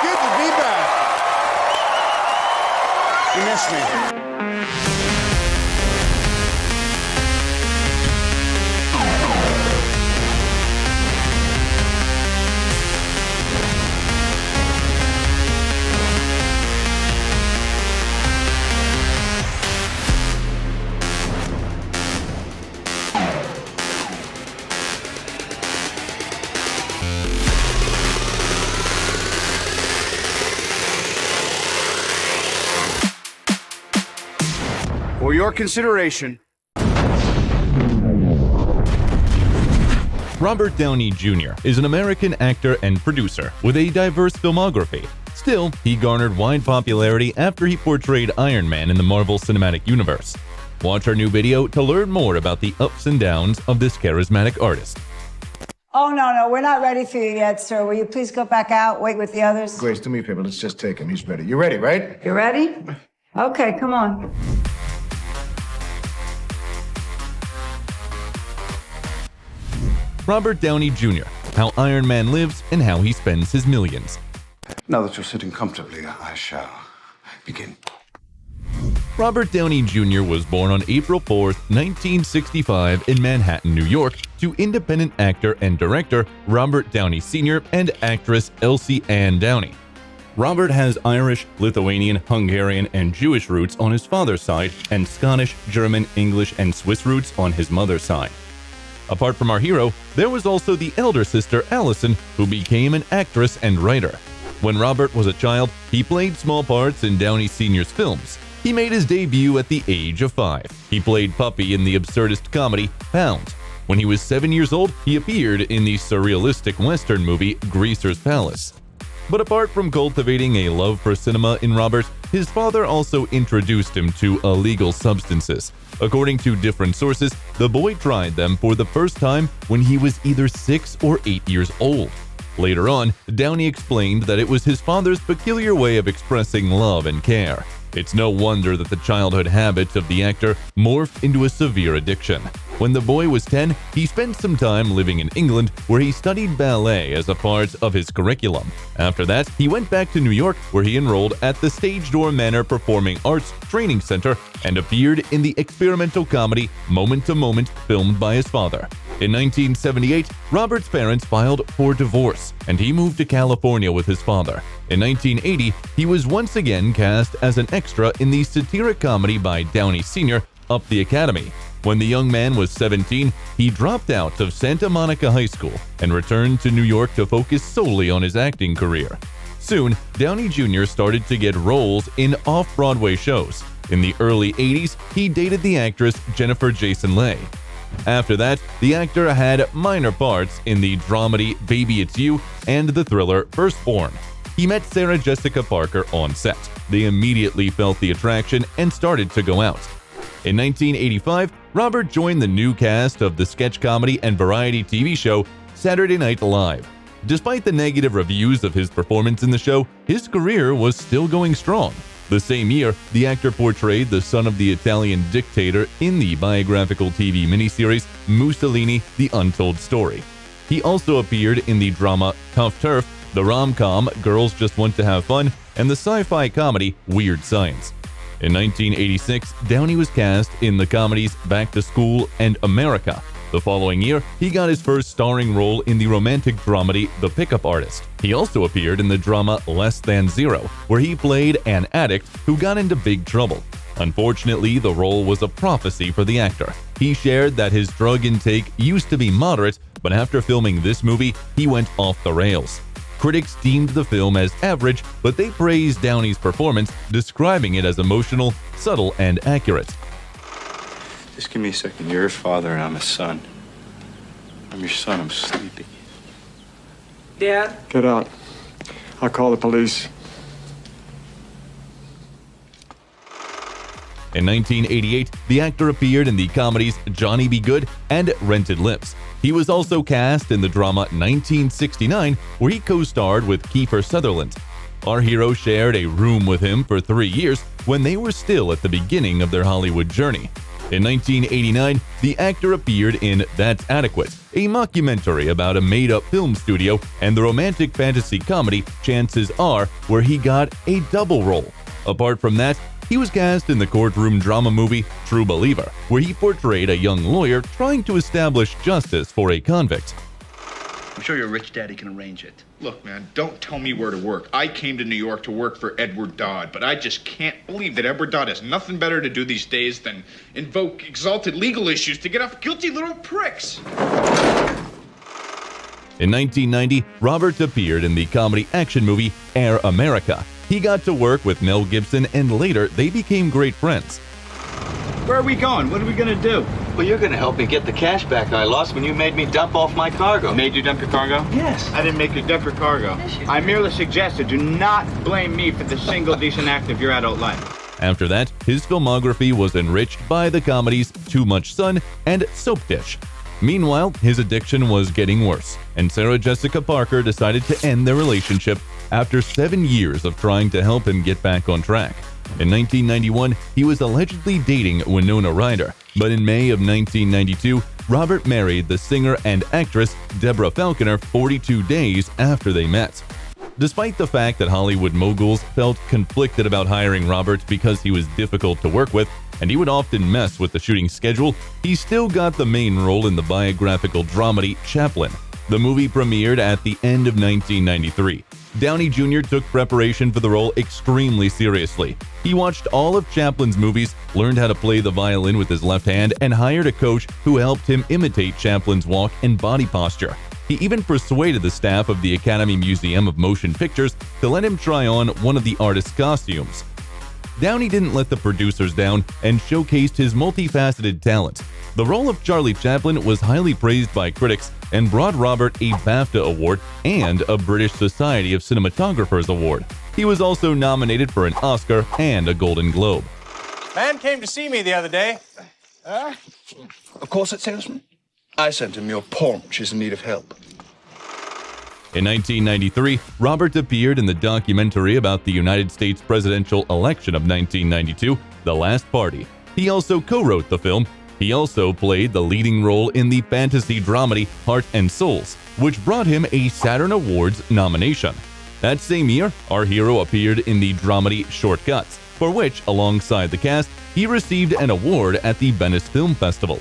good to be back. You missed me. For your consideration. Robert Downey Jr. is an American actor and producer with a diverse filmography. Still, he garnered wide popularity after he portrayed Iron Man in the Marvel Cinematic Universe. Watch our new video to learn more about the ups and downs of this charismatic artist. Oh, no, we're not ready for you yet, sir. Will you please go back out, wait with the others? Grace, do me a favor. Let's just take him. He's ready. You ready, right? You ready? Okay, come on. Robert Downey Jr., how Iron Man lives and how he spends his millions. Now that you're sitting comfortably, I shall begin. Robert Downey Jr. was born on April 4, 1965 in Manhattan, New York, to independent actor and director Robert Downey Sr. and actress Elsie Ann Downey. Robert has Irish, Lithuanian, Hungarian, and Jewish roots on his father's side, and Scottish, German, English, and Swiss roots on his mother's side. Apart from our hero, there was also the elder sister Allison, who became an actress and writer. When Robert was a child, he played small parts in Downey Sr.'s films. He made his debut at the age of 5. He played Puppy in the absurdist comedy Pound. When he was 7 years old, he appeared in the surrealistic Western movie Greaser's Palace. But apart from cultivating a love for cinema in Robert, his father also introduced him to illegal substances. According to different sources, the boy tried them for the first time when he was either 6 or 8 years old. Later on, Downey explained that it was his father's peculiar way of expressing love and care. It's no wonder that the childhood habits of the actor morphed into a severe addiction. When the boy was 10, he spent some time living in England, where he studied ballet as a part of his curriculum. After that, he went back to New York, where he enrolled at the Stage Door Manor Performing Arts Training Center and appeared in the experimental comedy Moment to Moment, filmed by his father. In 1978, Robert's parents filed for divorce, and he moved to California with his father. In 1980, he was once again cast as an extra in the satiric comedy by Downey Sr., Up the Academy. When the young man was 17, he dropped out of Santa Monica High School and returned to New York to focus solely on his acting career. Soon, Downey Jr. started to get roles in off-Broadway shows. In the early 80s, he dated the actress Jennifer Jason Leigh. After that, the actor had minor parts in the dramedy Baby It's You and the thriller Firstborn. He met Sarah Jessica Parker on set. They immediately felt the attraction and started to go out. In 1985, Robert joined the new cast of the sketch comedy and variety TV show Saturday Night Live. Despite the negative reviews of his performance in the show, his career was still going strong. The same year, the actor portrayed the son of the Italian dictator in the biographical TV miniseries Mussolini: The Untold Story. He also appeared in the drama Tough Turf, the rom-com Girls Just Want to Have Fun, and the sci-fi comedy Weird Science. In 1986, Downey was cast in the comedies Back to School and America. The following year, he got his first starring role in the romantic dramedy The Pickup Artist. He also appeared in the drama Less Than Zero, where he played an addict who got into big trouble. Unfortunately, the role was a prophecy for the actor. He shared that his drug intake used to be moderate, but after filming this movie, he went off the rails. Critics deemed the film as average, but they praised Downey's performance, describing it as emotional, subtle, and accurate. Just give me a second. You're his father and I'm his son. I'm your son. I'm sleepy. Dad? Get out. I'll call the police. In 1988, the actor appeared in the comedies Johnny Be Good and Rented Lips. He was also cast in the drama 1969, where he co-starred with Kiefer Sutherland. Our hero shared a room with him for 3 years when they were still at the beginning of their Hollywood journey. In 1989, the actor appeared in That's Adequate, a mockumentary about a made-up film studio and the romantic fantasy comedy Chances Are, where he got a double role. Apart from that, he was cast in the courtroom drama movie True Believer, where he portrayed a young lawyer trying to establish justice for a convict. I'm sure your rich daddy can arrange it. Look, man, don't tell me where to work. I came to New York to work for Edward Dodd, but I just can't believe that Edward Dodd has nothing better to do these days than invoke exalted legal issues to get off guilty little pricks. In 1990, Robert appeared in the comedy action movie Air America. He got to work with Mel Gibson, and later they became great friends. Where are we going? What are we gonna do? Well, you're gonna help me get the cash back I lost when you made me dump off my cargo. Made you dump your cargo? Yes. I didn't make you dump your cargo. I merely suggested do not blame me for the single decent act of your adult life. After that, his filmography was enriched by the comedies Too Much Sun and Soap Dish. Meanwhile, his addiction was getting worse, and Sarah Jessica Parker decided to end their relationship after 7 years of trying to help him get back on track. In 1991, he was allegedly dating Winona Ryder, but in May of 1992, Robert married the singer and actress Deborah Falconer 42 days after they met. Despite the fact that Hollywood moguls felt conflicted about hiring Robert because he was difficult to work with and he would often mess with the shooting schedule, he still got the main role in the biographical dramedy Chaplin. The movie premiered at the end of 1993. Downey Jr. took preparation for the role extremely seriously. He watched all of Chaplin's movies, learned how to play the violin with his left hand, and hired a coach who helped him imitate Chaplin's walk and body posture. He even persuaded the staff of the Academy Museum of Motion Pictures to let him try on one of the artist's costumes. Downey didn't let the producers down and showcased his multifaceted talent. The role of Charlie Chaplin was highly praised by critics and brought Robert a BAFTA award and a British Society of Cinematographers award. He was also nominated for an Oscar and a Golden Globe. Man came to see me the other day. Of course, it's salesman. I sent him your paunch is in need of help. In 1993, Robert appeared in the documentary about the United States presidential election of 1992, The Last Party. He also co-wrote the film. He also played the leading role in the fantasy dramedy Heart and Souls, which brought him a Saturn Awards nomination. That same year, our hero appeared in the dramedy Shortcuts, for which, alongside the cast, he received an award at the Venice Film Festival.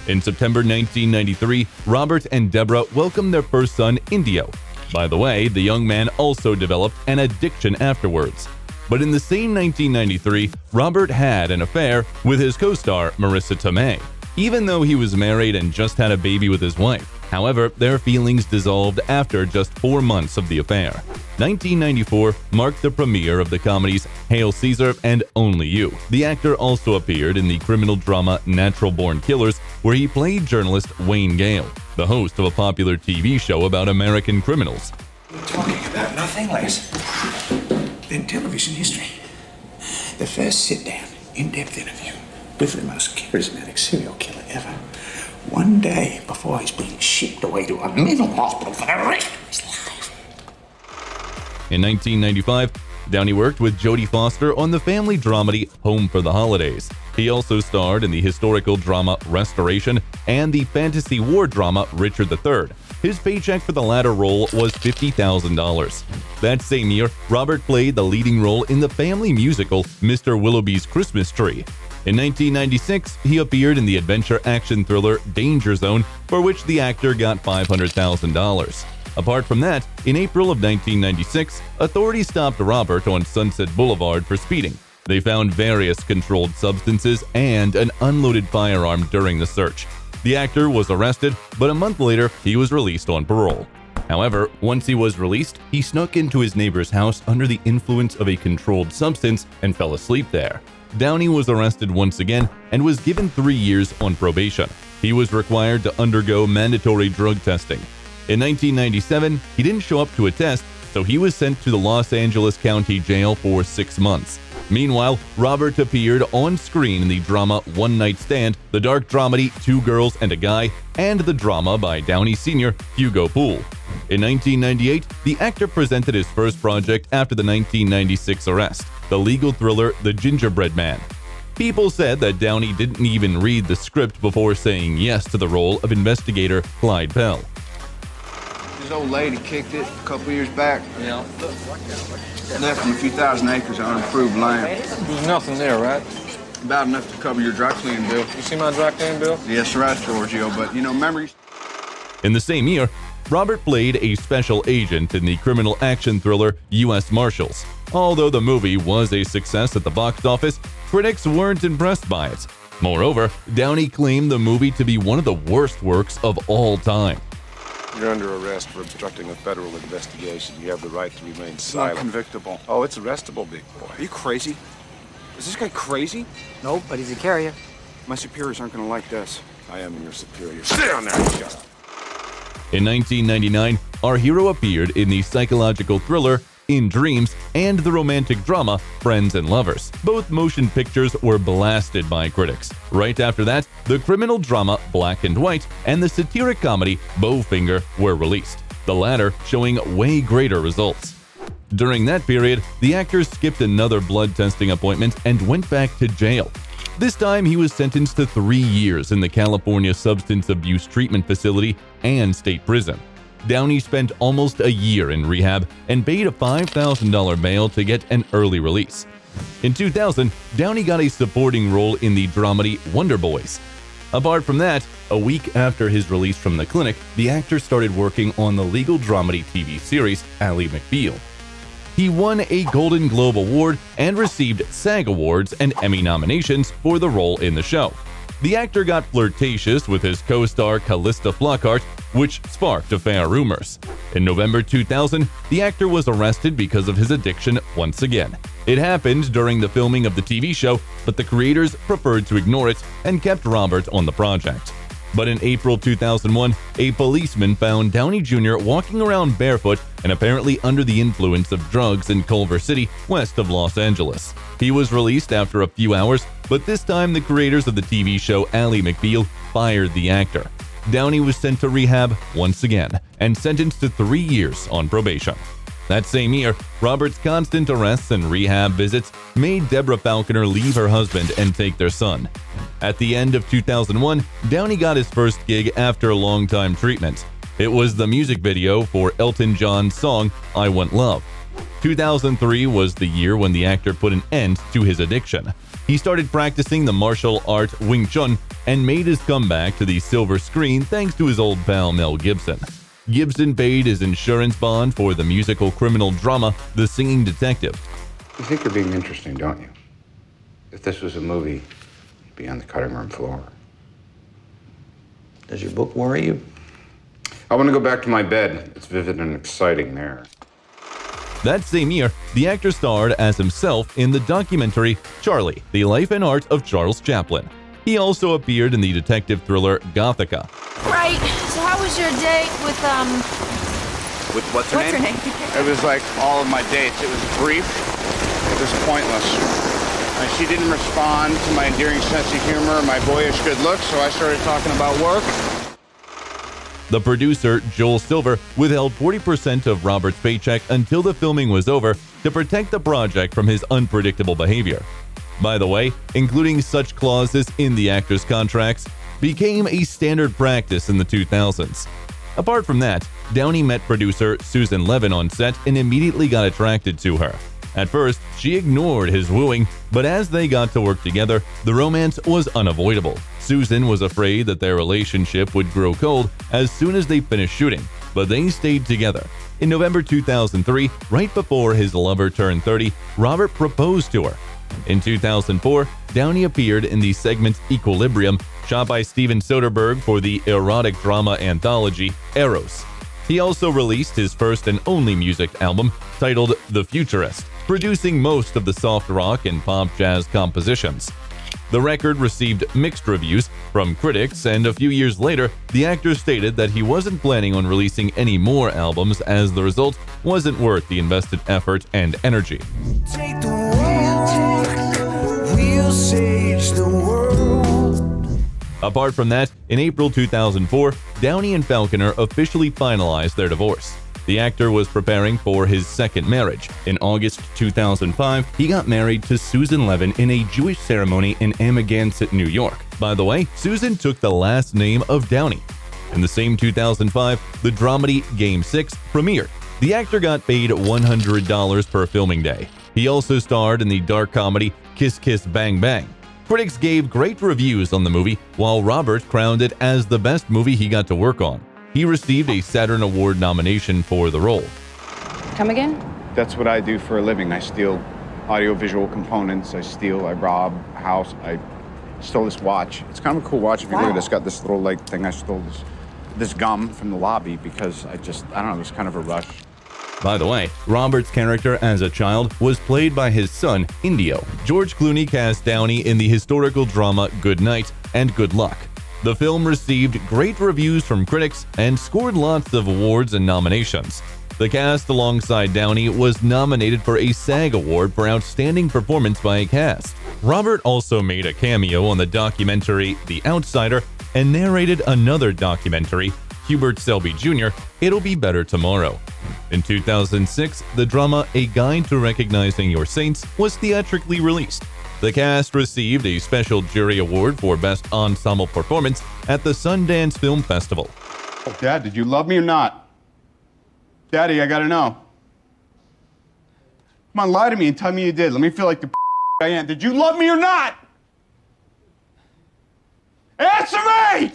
In September 1993, Robert and Deborah welcomed their first son, Indio. By the way, the young man also developed an addiction afterwards. But in the same 1993, Robert had an affair with his co-star Marissa Tomei, even though he was married and just had a baby with his wife. However, their feelings dissolved after just 4 months of the affair. 1994 marked the premiere of the comedies Hail Caesar and Only You. The actor also appeared in the criminal drama Natural Born Killers, where he played journalist Wayne Gale, the host of a popular TV show about American criminals. We're talking about nothing less than television history. The first sit-down, in-depth interview with the most charismatic serial killer ever. One day before he's being shipped away to a mental hospital for the rest of his life. In 1995, Downey worked with Jodie Foster on the family dramedy Home for the Holidays. He also starred in the historical drama Restoration and the fantasy war drama Richard III. His paycheck for the latter role was $50,000. That same year, Robert played the leading role in the family musical Mr. Willoughby's Christmas Tree. In 1996, he appeared in the adventure action thriller Danger Zone, for which the actor got $500,000. Apart from that, in April of 1996, authorities stopped Robert on Sunset Boulevard for speeding. They found various controlled substances and an unloaded firearm during the search. The actor was arrested, but a month later, he was released on parole. However, once he was released, he snuck into his neighbor's house under the influence of a controlled substance and fell asleep there. Downey was arrested once again and was given 3 years on probation. He was required to undergo mandatory drug testing. In 1997, he didn't show up to a test, so he was sent to the Los Angeles County Jail for 6 months. Meanwhile, Robert appeared on screen in the drama One Night Stand, the dark dramedy Two Girls and a Guy, and the drama by Downey Sr., Hugo Poole. In 1998, the actor presented his first project after the 1996 arrest, the legal thriller The Gingerbread Man. People said that Downey didn't even read the script before saying yes to the role of investigator Clyde Bell. This old lady kicked it a couple years back. Yeah. Left him a few thousand acres of unimproved land. There's nothing there, right? About enough to cover your dry cleaning bill. You see my dry cleaning bill? Yes, right, Giorgio, but you know, remember... In the same year, Robert played a special agent in the criminal action thriller U.S. Marshals. Although the movie was a success at the box office, critics weren't impressed by it. Moreover, Downey claimed the movie to be one of the worst works of all time. You're under arrest for obstructing a federal investigation. You have the right to remain silent. Not convictable. Oh, it's arrestable, big boy. Are you crazy? Is this guy crazy? Nope, but he's a carrier. My superiors aren't gonna like this. I am your superior. Sit down there. In 1999, our hero appeared in the psychological thriller In Dreams and the romantic drama Friends and Lovers. Both motion pictures were blasted by critics. Right after that, the criminal drama Black and White and the satiric comedy Bowfinger were released, the latter showing way greater results. During that period, the actor skipped another blood testing appointment and went back to jail. This time, he was sentenced to 3 years in the California Substance Abuse Treatment Facility and state prison. Downey spent almost a year in rehab and paid a $5,000 bail to get an early release. In 2000, Downey got a supporting role in the dramedy Wonder Boys. Apart from that, a week after his release from the clinic, the actor started working on the legal dramedy TV series Ally McBeal. He won a Golden Globe Award and received SAG Awards and Emmy nominations for the role in the show. The actor got flirtatious with his co-star Callista Flockhart, which sparked affair rumors. In November 2000, the actor was arrested because of his addiction once again. It happened during the filming of the TV show, but the creators preferred to ignore it and kept Robert on the project. But in April 2001, a policeman found Downey Jr. walking around barefoot and apparently under the influence of drugs in Culver City, west of Los Angeles. He was released after a few hours, but this time the creators of the TV show Ally McBeal fired the actor. Downey was sent to rehab once again and sentenced to 3 years on probation. That same year, Robert's constant arrests and rehab visits made Deborah Falconer leave her husband and take their son. At the end of 2001, Downey got his first gig after a long-time treatment. It was the music video for Elton John's song I Want Love. 2003 was the year when the actor put an end to his addiction. He started practicing the martial art Wing Chun and made his comeback to the silver screen thanks to his old pal Mel Gibson. Gibson paid his insurance bond for the musical criminal drama The Singing Detective. You think you're being interesting, don't you? If this was a movie, you'd be on the cutting room floor. Does your book worry you? I want to go back to my bed. It's vivid and exciting there. That same year, the actor starred as himself in the documentary Charlie, The Life and Art of Charles Chaplin. He also appeared in the detective thriller Gothica. Right. So how was your date with, With what's her name? It was like all of my dates. It was brief. It was pointless. And she didn't respond to my endearing sense of humor, my boyish good looks, so I started talking about work. The producer, Joel Silver, withheld 40% of Robert's paycheck until the filming was over to protect the project from his unpredictable behavior. By the way, including such clauses in the actor's contracts became a standard practice in the 2000s. Apart from that, Downey met producer Susan Levin on set and immediately got attracted to her. At first, she ignored his wooing, but as they got to work together, the romance was unavoidable. Susan was afraid that their relationship would grow cold as soon as they finished shooting, but they stayed together. In November 2003, right before his lover turned 30, Robert proposed to her. In 2004, Downey appeared in the segment Equilibrium, shot by Steven Soderbergh for the erotic drama anthology Eros. He also released his first and only music album, titled The Futurist, producing most of the soft rock and pop jazz compositions. The record received mixed reviews from critics, and a few years later, the actor stated that he wasn't planning on releasing any more albums as the result wasn't worth the invested effort and energy. Take the walk, we'll sage the world. Apart from that, in April 2004, Downey and Falconer officially finalized their divorce. The actor was preparing for his second marriage. In August 2005, he got married to Susan Levin in a Jewish ceremony in Amagansett, New York. By the way, Susan took the last name of Downey. In the same 2005, the dramedy Game 6 premiered. The actor got paid $100 per filming day. He also starred in the dark comedy Kiss Kiss Bang Bang. Critics gave great reviews on the movie, while Robert crowned it as the best movie he got to work on. He received a Saturn Award nomination for the role. Come again? That's what I do for a living. I steal audiovisual components. I rob a house. I stole this watch. It's kind of a cool watch. If you look at it, it's got this little like thing. I stole this gum from the lobby because I don't know, it was kind of a rush. By the way, Robert's character as a child was played by his son, Indio. George Clooney cast Downey in the historical drama Good Night and Good Luck. The film received great reviews from critics and scored lots of awards and nominations. The cast alongside Downey was nominated for a SAG Award for Outstanding Performance by a Cast. Robert also made a cameo on the documentary The Outsider and narrated another documentary, Hubert Selby Jr., It'll Be Better Tomorrow. In 2006, the drama A Guide to Recognizing Your Saints was theatrically released. The cast received a special jury award for Best Ensemble Performance at the Sundance Film Festival. Dad, did you love me or not? Daddy, I gotta know. Come on, lie to me and tell me you did. Let me feel like the I am. Did you love me or not? Answer me!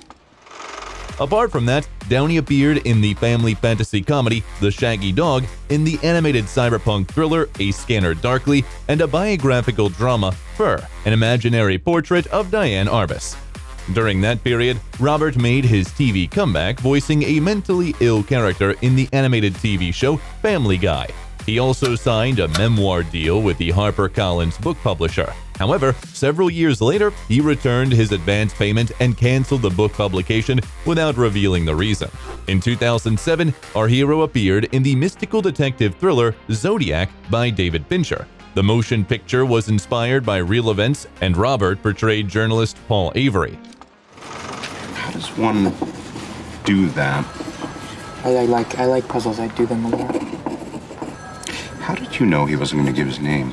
Apart from that, Downey appeared in the family fantasy comedy The Shaggy Dog, in the animated cyberpunk thriller A Scanner Darkly, and a biographical drama Fur, an imaginary portrait of Diane Arbus. During that period, Robert made his TV comeback voicing a mentally ill character in the animated TV show Family Guy. He also signed a memoir deal with the HarperCollins book publisher. However, several years later, he returned his advance payment and canceled the book publication without revealing the reason. In 2007, our hero appeared in the mystical detective thriller Zodiac by David Fincher. The motion picture was inspired by real events, and Robert portrayed journalist Paul Avery. How does one do that? I like puzzles. I do them a lot. How did you know he wasn't going to give his name?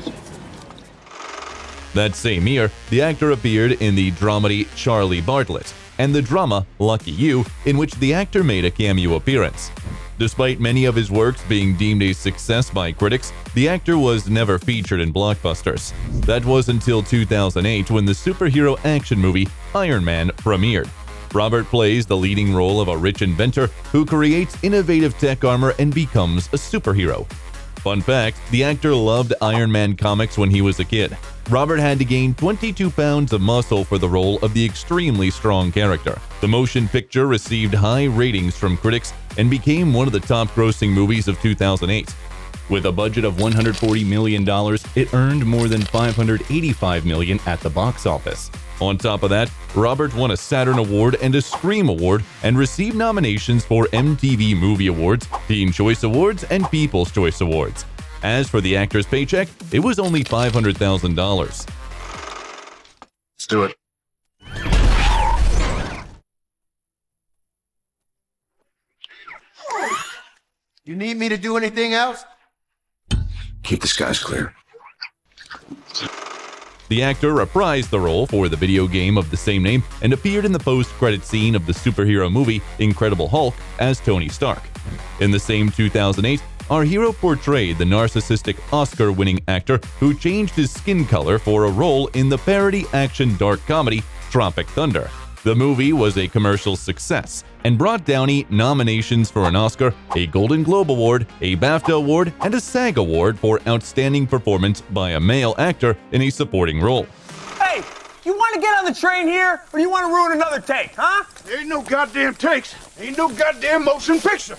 That same year, the actor appeared in the dramedy Charlie Bartlett and the drama Lucky You, in which the actor made a cameo appearance. Despite many of his works being deemed a success by critics, the actor was never featured in blockbusters. That was until 2008 when the superhero action movie Iron Man premiered. Robert plays the leading role of a rich inventor who creates innovative tech armor and becomes a superhero. Fun fact, the actor loved Iron Man comics when he was a kid. Robert had to gain 22 pounds of muscle for the role of the extremely strong character. The motion picture received high ratings from critics and became one of the top-grossing movies of 2008. With a budget of $140 million, it earned more than $585 million at the box office. On top of that, Robert won a Saturn Award and a Scream Award and received nominations for MTV Movie Awards, Teen Choice Awards, and People's Choice Awards. As for the actor's paycheck, it was only $500,000. Let's do it. You need me to do anything else? Keep the skies clear. The actor reprised the role for the video game of the same name and appeared in the post-credit scene of the superhero movie Incredible Hulk as Tony Stark. In the same 2008, our hero portrayed the narcissistic Oscar-winning actor who changed his skin color for a role in the parody action dark comedy Tropic Thunder. The movie was a commercial success and brought Downey nominations for an Oscar, a Golden Globe Award, a BAFTA Award, and a SAG Award for Outstanding Performance by a Male Actor in a Supporting Role. Hey, you want to get on the train here, or you want to ruin another take, huh? There ain't no goddamn takes. Ain't no goddamn motion picture.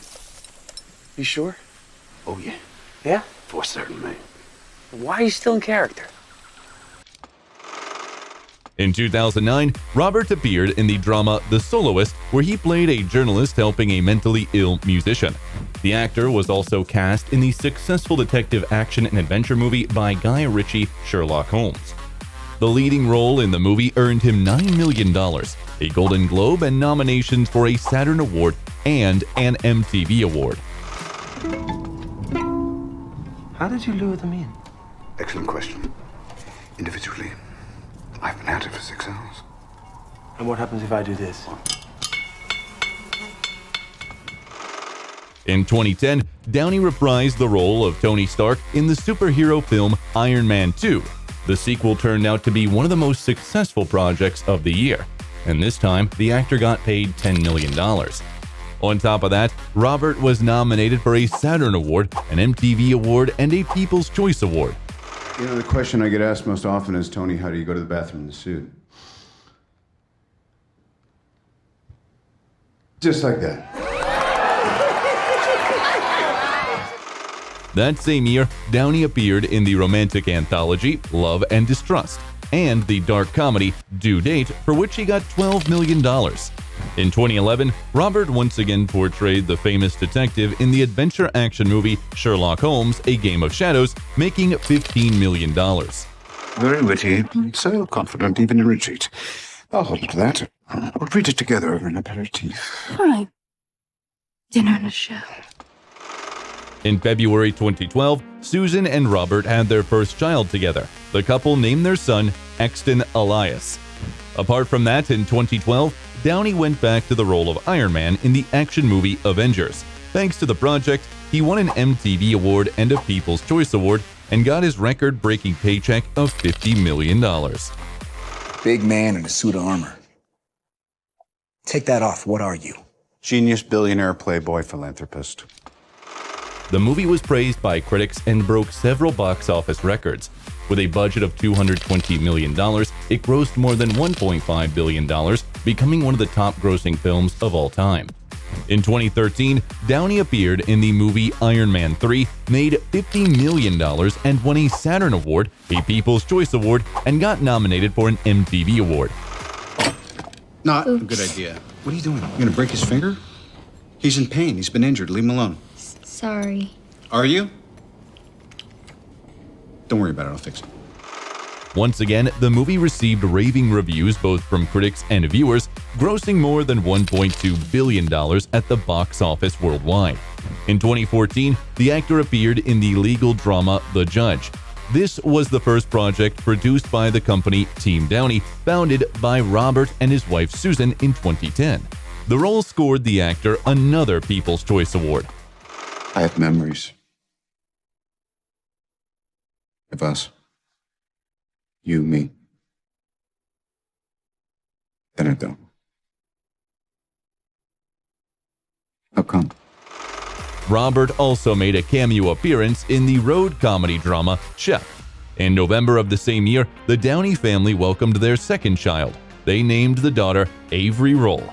You sure? Oh, yeah. Yeah? For certain, mate. Why are you still in character? In 2009, Robert appeared in the drama The Soloist, where he played a journalist helping a mentally ill musician. The actor was also cast in the successful detective action and adventure movie by Guy Ritchie, Sherlock Holmes. The leading role in the movie earned him $9 million, a Golden Globe, and nominations for a Saturn Award and an MTV Award. How did you lure them in? Excellent question. Individually, I've been at it for 6 hours. And what happens if I do this? In 2010, Downey reprised the role of Tony Stark in the superhero film Iron Man 2. The sequel turned out to be one of the most successful projects of the year, and this time the actor got paid $10 million. On top of that, Robert was nominated for a Saturn Award, an MTV Award, and a People's Choice Award. You know, the question I get asked most often is, Tony, how do you go to the bathroom in the suit? Just like that. That same year, Downey appeared in the romantic anthology Love and Distrust and the dark comedy Due Date, for which he got $12 million. In 2011, Robert once again portrayed the famous detective in the adventure-action movie Sherlock Holmes: A Game of Shadows, making $15 million. Very witty, so confident even in retreat. I'll hold to that. We'll read it together over an aperitif. All right. Dinner and a show. In February 2012, Susan and Robert had their first child together. The couple named their son Exton Elias. Apart from that, in 2012, Downey went back to the role of Iron Man in the action movie Avengers. Thanks to the project, he won an MTV Award and a People's Choice Award and got his record-breaking paycheck of $50 million. Big man in a suit of armor. Take that off. What are you? Genius, billionaire, playboy, philanthropist. The movie was praised by critics and broke several box office records. With a budget of $220 million, it grossed more than $1.5 billion, becoming one of the top-grossing films of all time. In 2013, Downey appeared in the movie Iron Man 3, made $50 million, and won a Saturn Award, a People's Choice Award, and got nominated for an MTV Award. Not a good idea. What are you doing? You gonna break his finger? He's in pain. He's been injured. Leave him alone. Sorry. Are you? Don't worry about it. I'll fix it. Once again, the movie received raving reviews both from critics and viewers, grossing more than $1.2 billion at the box office worldwide. In 2014, the actor appeared in the legal drama The Judge. This was the first project produced by the company Team Downey, founded by Robert and his wife Susan in 2010. The role scored the actor another People's Choice Award. I have memories of us. You, me. Then I don't. How come? Robert also made a cameo appearance in the road comedy drama Chef. In November of the same year, the Downey family welcomed their second child. They named the daughter Avery Roll.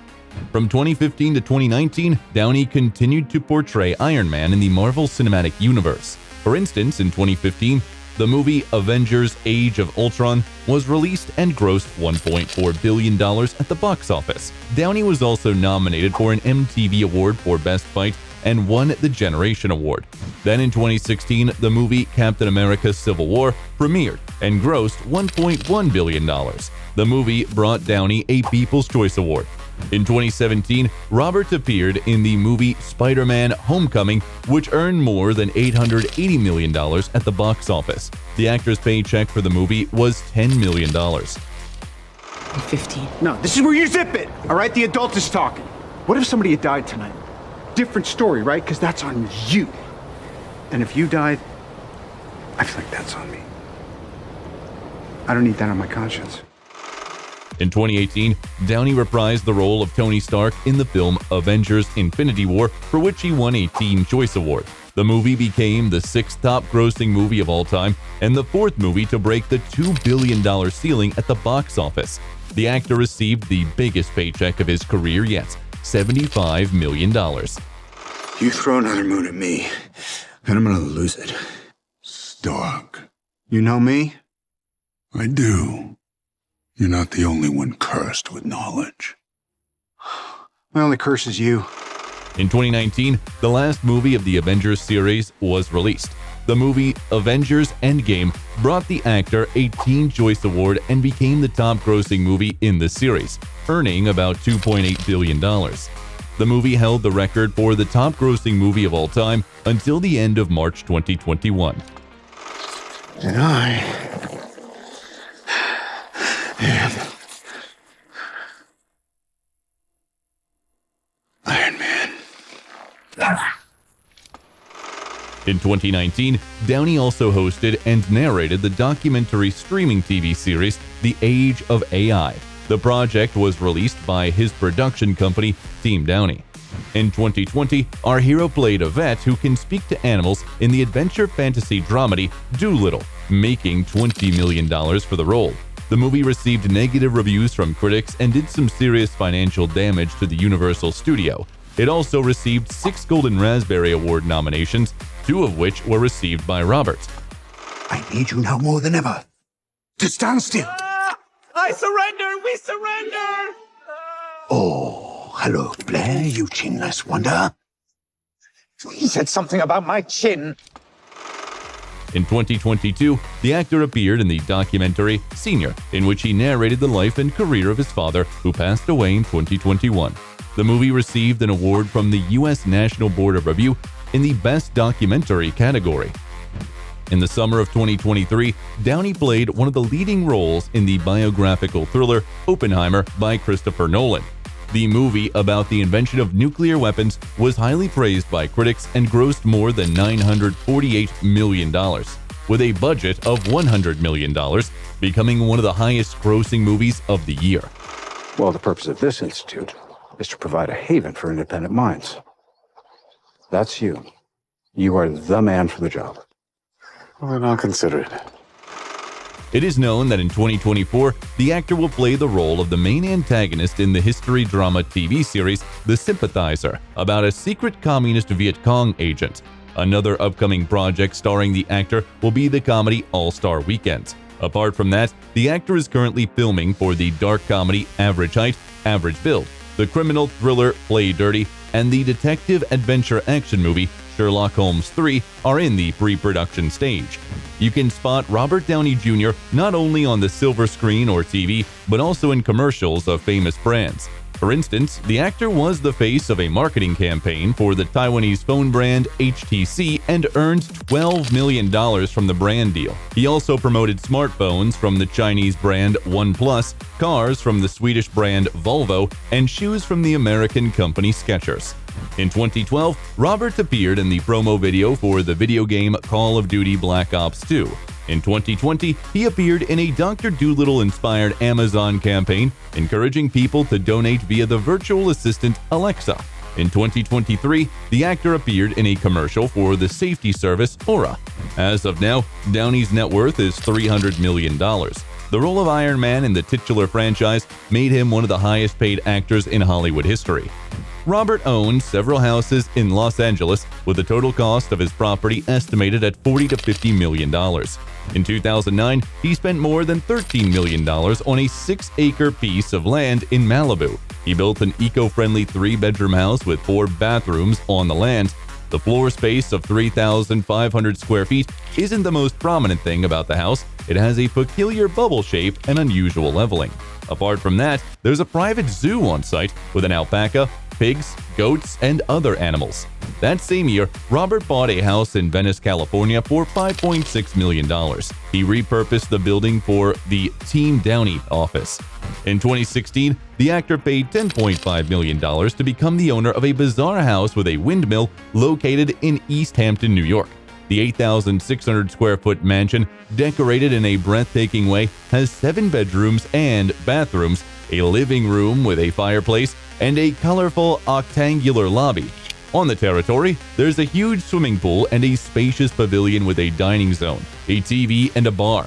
From 2015 to 2019, Downey continued to portray Iron Man in the Marvel Cinematic Universe. For instance, in 2015, the movie Avengers: Age of Ultron was released and grossed $1.4 billion at the box office. Downey was also nominated for an MTV Award for Best Fight and won the Generation Award. Then in 2016, the movie Captain America: Civil War premiered and grossed $1.1 billion. The movie brought Downey a People's Choice Award. In 2017, Robert appeared in the movie Spider-Man: Homecoming, which earned more than $880 million at the box office. The actor's paycheck for the movie was $10 million. 15. No, this is where you zip it, all right? The adult is talking. What if somebody had died tonight? Different story, right? Because that's on you. And if you died, I feel like that's on me. I don't need that on my conscience. In 2018, Downey reprised the role of Tony Stark in the film Avengers: Infinity War, for which he won a Teen Choice Award. The movie became the sixth top-grossing movie of all time and the fourth movie to break the $2 billion ceiling at the box office. The actor received the biggest paycheck of his career yet, $75 million. You throw another moon at me, and I'm gonna lose it. Stark. You know me? I do. You're not the only one cursed with knowledge. My only curse is you. In 2019, the last movie of the Avengers series was released. The movie Avengers: Endgame brought the actor a Teen Choice Award and became the top-grossing movie in the series, earning about $2.8 billion. The movie held the record for the top-grossing movie of all time until the end of March 2021. And I am Iron Man. In 2019, Downey also hosted and narrated the documentary streaming TV series The Age of AI. The project was released by his production company, Team Downey. In 2020, our hero played a vet who can speak to animals in the adventure fantasy dramedy Dolittle, making $20 million for the role. The movie received negative reviews from critics and did some serious financial damage to the Universal studio. It also received 6 Golden Raspberry Award nominations, 2 of which were received by Robert. I need you now more than ever to stand still. I surrender! We surrender! Oh, hello, Blair, you chinless wonder. He said something about my chin. In 2022, the actor appeared in the documentary Senior, in which he narrated the life and career of his father, who passed away in 2021. The movie received an award from the U.S. National Board of Review in the Best Documentary category. In the summer of 2023, Downey played one of the leading roles in the biographical thriller Oppenheimer by Christopher Nolan. The movie about the invention of nuclear weapons was highly praised by critics and grossed more than $948 million, with a budget of $100 million, becoming one of the highest-grossing movies of the year. Well, the purpose of this institute is to provide a haven for independent minds. That's you. You are the man for the job. Well, then I'll consider it. It is known that in 2024, the actor will play the role of the main antagonist in the history drama TV series The Sympathizer, about a secret communist Viet Cong agent. Another upcoming project starring the actor will be the comedy All-Star Weekend. Apart from that, the actor is currently filming for the dark comedy Average Height, Average Build, the criminal thriller Play Dirty, and the detective adventure action movie Sherlock Holmes 3 are in the pre-production stage. You can spot Robert Downey Jr. not only on the silver screen or TV, but also in commercials of famous brands. For instance, the actor was the face of a marketing campaign for the Taiwanese phone brand HTC and earned $12 million from the brand deal. He also promoted smartphones from the Chinese brand OnePlus, cars from the Swedish brand Volvo, and shoes from the American company Skechers. In 2012, Robert appeared in the promo video for the video game Call of Duty Black Ops 2. In 2020, he appeared in a Dr. Dolittle-inspired Amazon campaign, encouraging people to donate via the virtual assistant Alexa. In 2023, the actor appeared in a commercial for the safety service Aura. As of now, Downey's net worth is $300 million. The role of Iron Man in the titular franchise made him one of the highest-paid actors in Hollywood history. Robert owns several houses in Los Angeles, with the total cost of his property estimated at $40 to $50 million. In 2009, he spent more than $13 million on a 6-acre piece of land in Malibu. He built an eco-friendly 3-bedroom house with 4 bathrooms on the land. The floor space of 3,500 square feet isn't the most prominent thing about the house. It has a peculiar bubble shape and unusual leveling. Apart from that, there's a private zoo on site with an alpaca, pigs, goats, and other animals. That same year, Robert bought a house in Venice, California for $5.6 million. He repurposed the building for the Team Downey office. In 2016, the actor paid $10.5 million to become the owner of a bizarre house with a windmill located in East Hampton, New York. The 8,600 square foot mansion, decorated in a breathtaking way, has 7 bedrooms and bathrooms, a living room with a fireplace, and a colorful octangular lobby. On the territory, there's a huge swimming pool and a spacious pavilion with a dining zone, a TV, and a bar.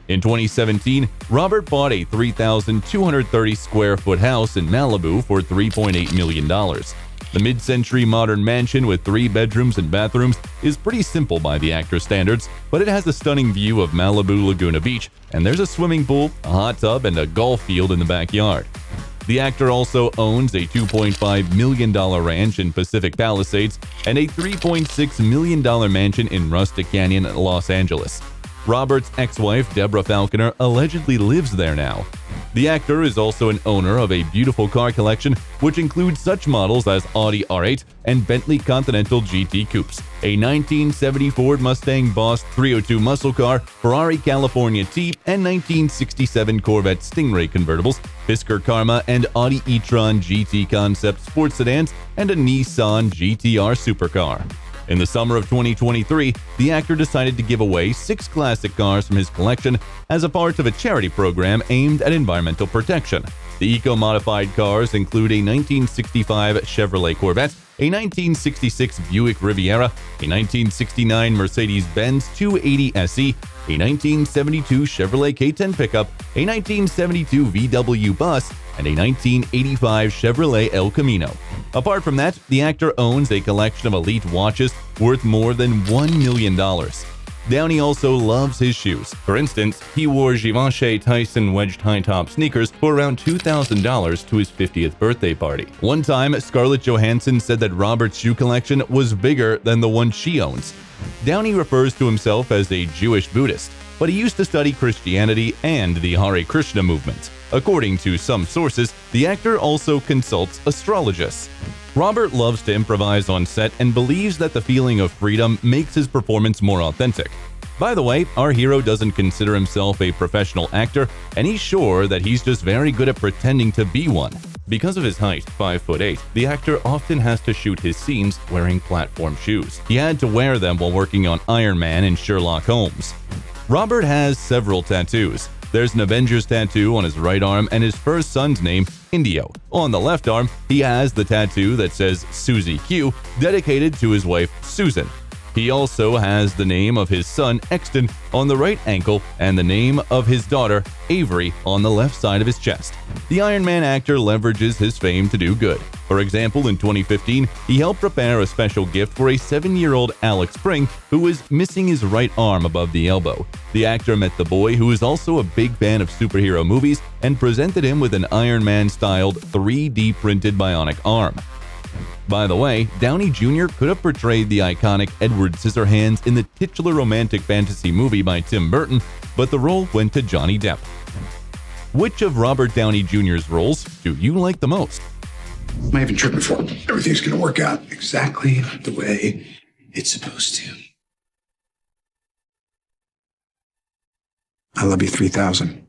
In 2017, Robert bought a 3,230 square foot house in Malibu for $3.8 million. The mid-century modern mansion with 3 bedrooms and bathrooms is pretty simple by the actor's standards, but it has a stunning view of Malibu Laguna Beach, and there's a swimming pool, a hot tub, and a golf field in the backyard. The actor also owns a $2.5 million ranch in Pacific Palisades and a $3.6 million mansion in Rustic Canyon, Los Angeles. Robert's ex-wife, Deborah Falconer, allegedly lives there now. The actor is also an owner of a beautiful car collection, which includes such models as Audi R8 and Bentley Continental GT Coupes, a 1970 Ford Mustang Boss 302 muscle car, Ferrari California T, and 1967 Corvette Stingray convertibles, Fisker Karma and Audi e-tron GT concept sports sedans, and a Nissan GTR supercar. In the summer of 2023, the actor decided to give away 6 classic cars from his collection as a part of a charity program aimed at environmental protection. The eco-modified cars include a 1965 Chevrolet Corvette, a 1966 Buick Riviera, a 1969 Mercedes-Benz 280 SE, a 1972 Chevrolet K10 pickup, a 1972 VW bus, and a 1985 Chevrolet El Camino. Apart from that, the actor owns a collection of elite watches worth more than $1 million. Downey also loves his shoes. For instance, he wore Givenchy Tyson wedged high-top sneakers for around $2,000 to his 50th birthday party. One time, Scarlett Johansson said that Robert's shoe collection was bigger than the one she owns. Downey refers to himself as a Jewish Buddhist, but he used to study Christianity and the Hare Krishna movement. According to some sources, the actor also consults astrologists. Robert loves to improvise on set and believes that the feeling of freedom makes his performance more authentic. By the way, our hero doesn't consider himself a professional actor, and he's sure that he's just very good at pretending to be one. Because of his height, 5'8", the actor often has to shoot his scenes wearing platform shoes. He had to wear them while working on Iron Man and Sherlock Holmes. Robert has several tattoos. There's an Avengers tattoo on his right arm and his first son's name, Indio. On the left arm, he has the tattoo that says Susie Q, dedicated to his wife, Susan. He also has the name of his son, Exton, on the right ankle and the name of his daughter, Avery, on the left side of his chest. The Iron Man actor leverages his fame to do good. For example, in 2015, he helped prepare a special gift for a 7-year-old Alex Spring who was missing his right arm above the elbow. The actor met the boy, who is also a big fan of superhero movies, and presented him with an Iron Man-styled 3D printed bionic arm. By the way, Downey Jr. could have portrayed the iconic Edward Scissorhands in the titular romantic fantasy movie by Tim Burton, but the role went to Johnny Depp. Which of Robert Downey Jr.'s roles do you like the most? I'm not even tripping for it. Everything's gonna work out exactly the way it's supposed to. I love you 3000.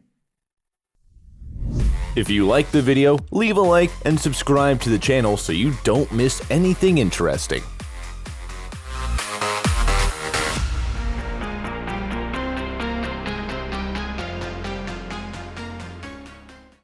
If you liked the video, leave a like and subscribe to the channel so you don't miss anything interesting.